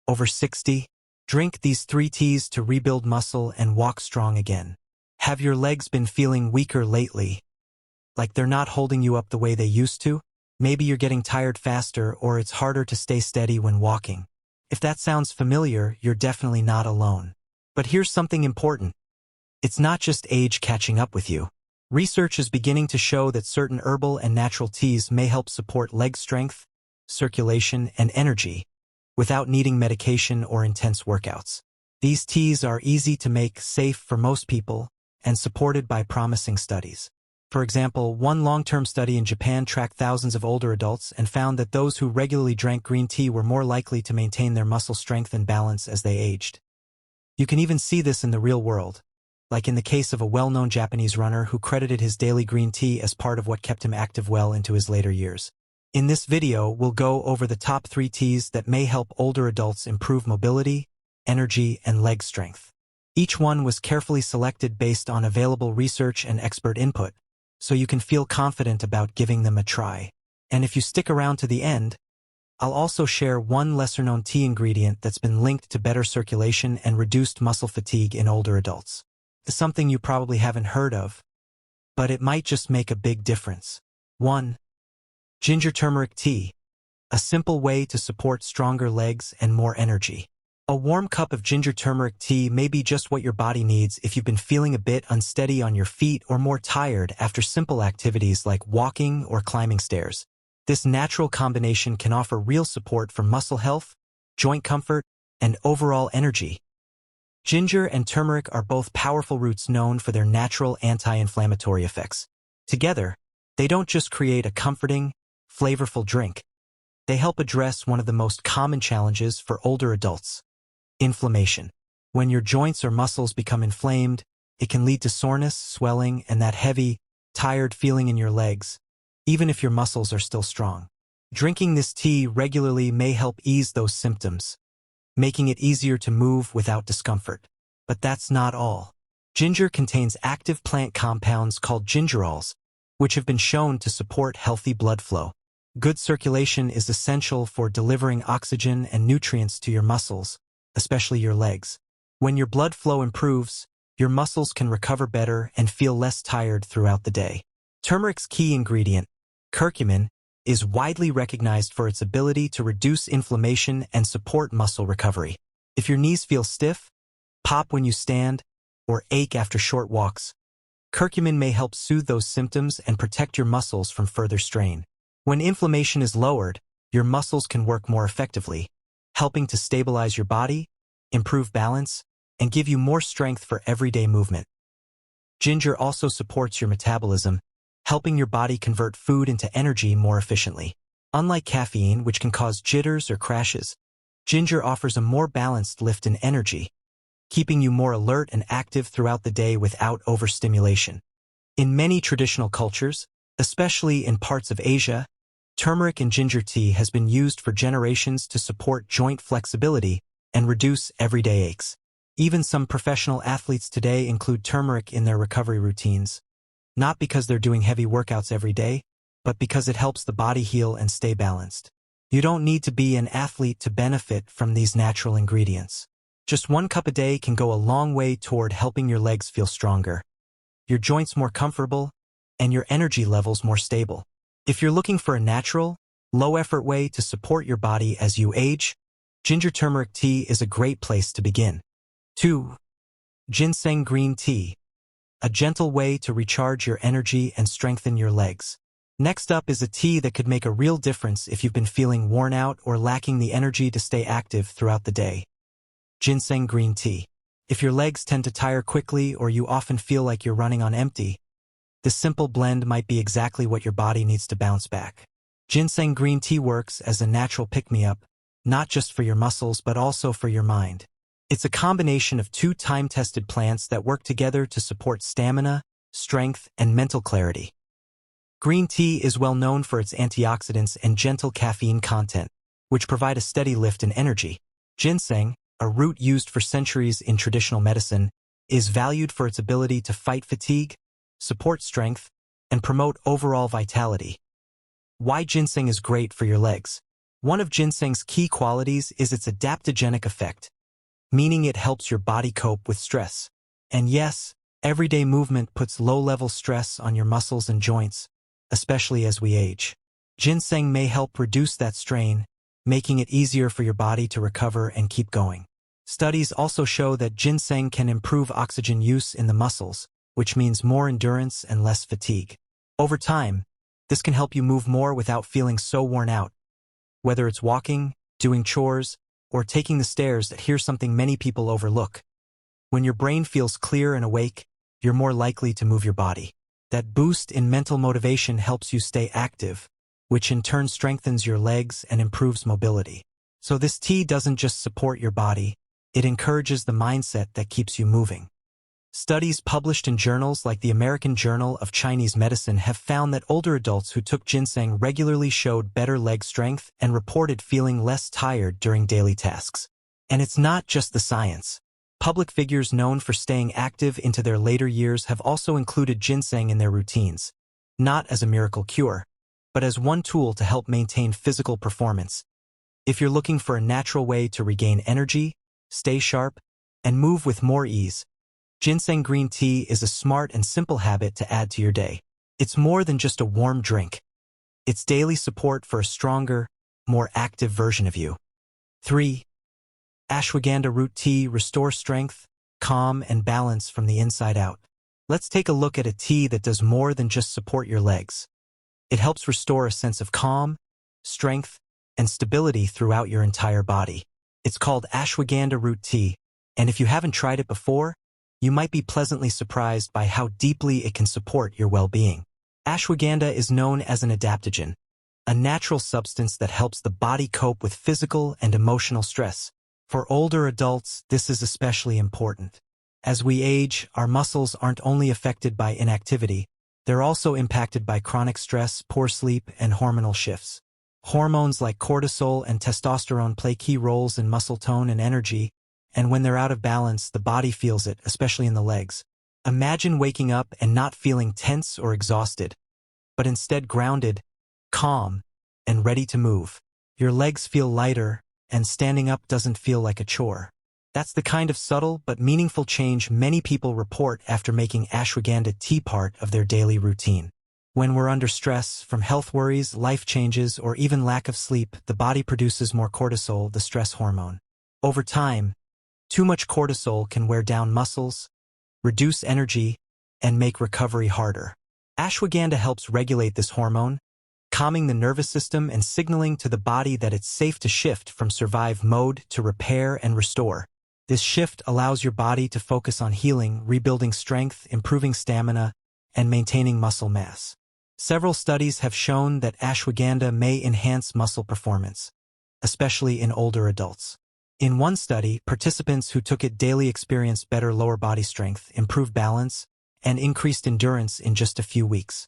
over 60? Drink these 3 teas to rebuild muscle and walk strong again. Have your legs been feeling weaker lately? Like they're not holding you up the way they used to? Maybe you're getting tired faster or it's harder to stay steady when walking. If that sounds familiar, you're definitely not alone. But here's something important. It's not just age catching up with you. Research is beginning to show that certain herbal and natural teas may help support leg strength, circulation, and energy without needing medication or intense workouts. These teas are easy to make, safe for most people, and supported by promising studies. For example, one long-term study in Japan tracked thousands of older adults and found that those who regularly drank green tea were more likely to maintain their muscle strength and balance as they aged. You can even see this in the real world, like in the case of a well-known Japanese runner who credited his daily green tea as part of what kept him active well into his later years. In this video, we'll go over the top 3 teas that may help older adults improve mobility, energy, and leg strength. Each one was carefully selected based on available research and expert input, so you can feel confident about giving them a try. And if you stick around to the end, I'll also share one lesser-known tea ingredient that's been linked to better circulation and reduced muscle fatigue in older adults. It's something you probably haven't heard of, but it might just make a big difference. 1. Ginger turmeric tea, a simple way to support stronger legs and more energy. A warm cup of ginger turmeric tea may be just what your body needs if you've been feeling a bit unsteady on your feet or more tired after simple activities like walking or climbing stairs. This natural combination can offer real support for muscle health, joint comfort, and overall energy. Ginger and turmeric are both powerful roots known for their natural anti-inflammatory effects. Together, they don't just create a comforting, flavorful drink. They help address one of the most common challenges for older adults: inflammation. When your joints or muscles become inflamed, it can lead to soreness, swelling, and that heavy, tired feeling in your legs, even if your muscles are still strong. Drinking this tea regularly may help ease those symptoms, making it easier to move without discomfort. But that's not all. Ginger contains active plant compounds called gingerols, which have been shown to support healthy blood flow. Good circulation is essential for delivering oxygen and nutrients to your muscles, especially your legs. When your blood flow improves, your muscles can recover better and feel less tired throughout the day. Turmeric's key ingredient, curcumin, is widely recognized for its ability to reduce inflammation and support muscle recovery. If your knees feel stiff, pop when you stand, or ache after short walks, curcumin may help soothe those symptoms and protect your muscles from further strain. When inflammation is lowered, your muscles can work more effectively, helping to stabilize your body, improve balance, and give you more strength for everyday movement. Ginger also supports your metabolism, helping your body convert food into energy more efficiently. Unlike caffeine, which can cause jitters or crashes, ginger offers a more balanced lift in energy, keeping you more alert and active throughout the day without overstimulation. In many traditional cultures, especially in parts of Asia, turmeric and ginger tea has been used for generations to support joint flexibility and reduce everyday aches. Even some professional athletes today include turmeric in their recovery routines, not because they're doing heavy workouts every day, but because it helps the body heal and stay balanced. You don't need to be an athlete to benefit from these natural ingredients. Just 1 cup a day can go a long way toward helping your legs feel stronger, your joints more comfortable, and your energy levels more stable. If you're looking for a natural, low-effort way to support your body as you age, ginger turmeric tea is a great place to begin. 2. Ginseng green tea, a gentle way to recharge your energy and strengthen your legs. Next up is a tea that could make a real difference if you've been feeling worn out or lacking the energy to stay active throughout the day. Ginseng green tea. If your legs tend to tire quickly or you often feel like you're running on empty, this simple blend might be exactly what your body needs to bounce back. Ginseng green tea works as a natural pick-me-up, not just for your muscles but also for your mind. It's a combination of 2 time-tested plants that work together to support stamina, strength, and mental clarity. Green tea is well known for its antioxidants and gentle caffeine content, which provide a steady lift in energy. Ginseng, a root used for centuries in traditional medicine, is valued for its ability to fight fatigue, support strength, and promote overall vitality. Why ginseng is great for your legs. One of ginseng's key qualities is its adaptogenic effect, meaning it helps your body cope with stress. And yes, everyday movement puts low-level stress on your muscles and joints, especially as we age. Ginseng may help reduce that strain, making it easier for your body to recover and keep going. Studies also show that ginseng can improve oxygen use in the muscles, which means more endurance and less fatigue. Over time, this can help you move more without feeling so worn out. Whether it's walking, doing chores, or taking the stairs, here's something many people overlook. When your brain feels clear and awake, you're more likely to move your body. That boost in mental motivation helps you stay active, which in turn strengthens your legs and improves mobility. So this tea doesn't just support your body, it encourages the mindset that keeps you moving. Studies published in journals like the American Journal of Chinese Medicine have found that older adults who took ginseng regularly showed better leg strength and reported feeling less tired during daily tasks. And it's not just the science. Public figures known for staying active into their later years have also included ginseng in their routines, not as a miracle cure, but as one tool to help maintain physical performance. If you're looking for a natural way to regain energy, stay sharp, and move with more ease, ginseng green tea is a smart and simple habit to add to your day. It's more than just a warm drink. It's daily support for a stronger, more active version of you. 3. Ashwagandha root tea restores strength, calm, and balance from the inside out. Let's take a look at a tea that does more than just support your legs. It helps restore a sense of calm, strength, and stability throughout your entire body. It's called ashwagandha root tea, and if you haven't tried it before, you might be pleasantly surprised by how deeply it can support your well-being. Ashwagandha is known as an adaptogen, a natural substance that helps the body cope with physical and emotional stress. For older adults, this is especially important. As we age, our muscles aren't only affected by inactivity, they're also impacted by chronic stress, poor sleep, and hormonal shifts. Hormones like cortisol and testosterone play key roles in muscle tone and energy, and when they're out of balance, the body feels it, especially in the legs. Imagine waking up and not feeling tense or exhausted, but instead grounded, calm, and ready to move. Your legs feel lighter, and standing up doesn't feel like a chore. That's the kind of subtle but meaningful change many people report after making ashwagandha tea part of their daily routine. When we're under stress, from health worries, life changes, or even lack of sleep, the body produces more cortisol, the stress hormone. Over time, too much cortisol can wear down muscles, reduce energy, and make recovery harder. Ashwagandha helps regulate this hormone, calming the nervous system and signaling to the body that it's safe to shift from survive mode to repair and restore. This shift allows your body to focus on healing, rebuilding strength, improving stamina, and maintaining muscle mass. Several studies have shown that ashwagandha may enhance muscle performance, especially in older adults. In one study, participants who took it daily experienced better lower body strength, improved balance, and increased endurance in just a few weeks.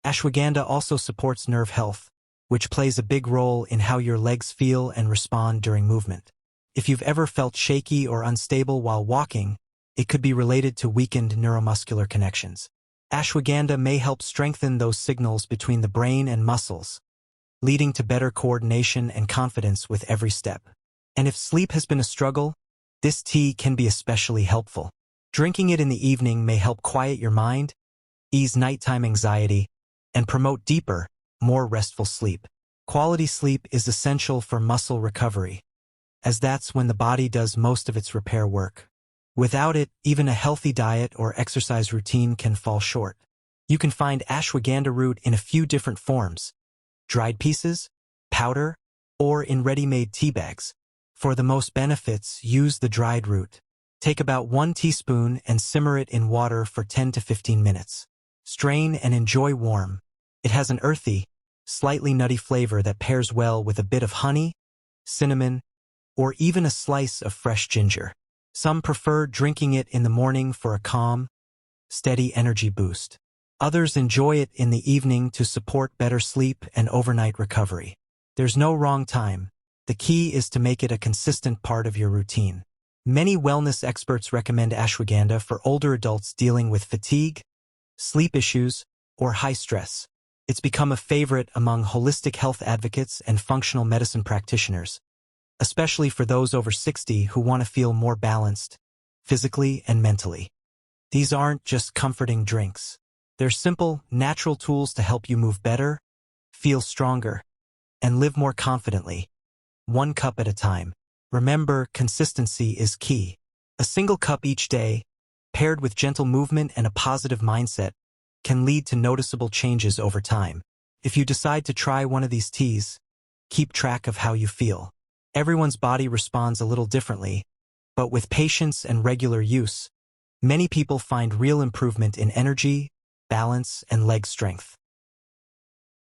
Ashwagandha also supports nerve health, which plays a big role in how your legs feel and respond during movement. If you've ever felt shaky or unstable while walking, it could be related to weakened neuromuscular connections. Ashwagandha may help strengthen those signals between the brain and muscles, leading to better coordination and confidence with every step. And if sleep has been a struggle, this tea can be especially helpful. Drinking it in the evening may help quiet your mind, ease nighttime anxiety, and promote deeper, more restful sleep. Quality sleep is essential for muscle recovery, as that's when the body does most of its repair work. Without it, even a healthy diet or exercise routine can fall short. You can find ashwagandha root in a few different forms: dried pieces, powder, or in ready-made tea bags. For the most benefits, use the dried root. Take about 1 teaspoon and simmer it in water for 10 to 15 minutes. Strain and enjoy warm. It has an earthy, slightly nutty flavor that pairs well with a bit of honey, cinnamon, or even a slice of fresh ginger. Some prefer drinking it in the morning for a calm, steady energy boost. Others enjoy it in the evening to support better sleep and overnight recovery. There's no wrong time. The key is to make it a consistent part of your routine. Many wellness experts recommend ashwagandha for older adults dealing with fatigue, sleep issues, or high stress. It's become a favorite among holistic health advocates and functional medicine practitioners, especially for those over 60 who want to feel more balanced, physically and mentally. These aren't just comforting drinks. They're simple, natural tools to help you move better, feel stronger, and live more confidently, one cup at a time. Remember, consistency is key. A single cup each day, paired with gentle movement and a positive mindset, can lead to noticeable changes over time. If you decide to try one of these teas, keep track of how you feel. Everyone's body responds a little differently, but with patience and regular use, many people find real improvement in energy, balance, and leg strength.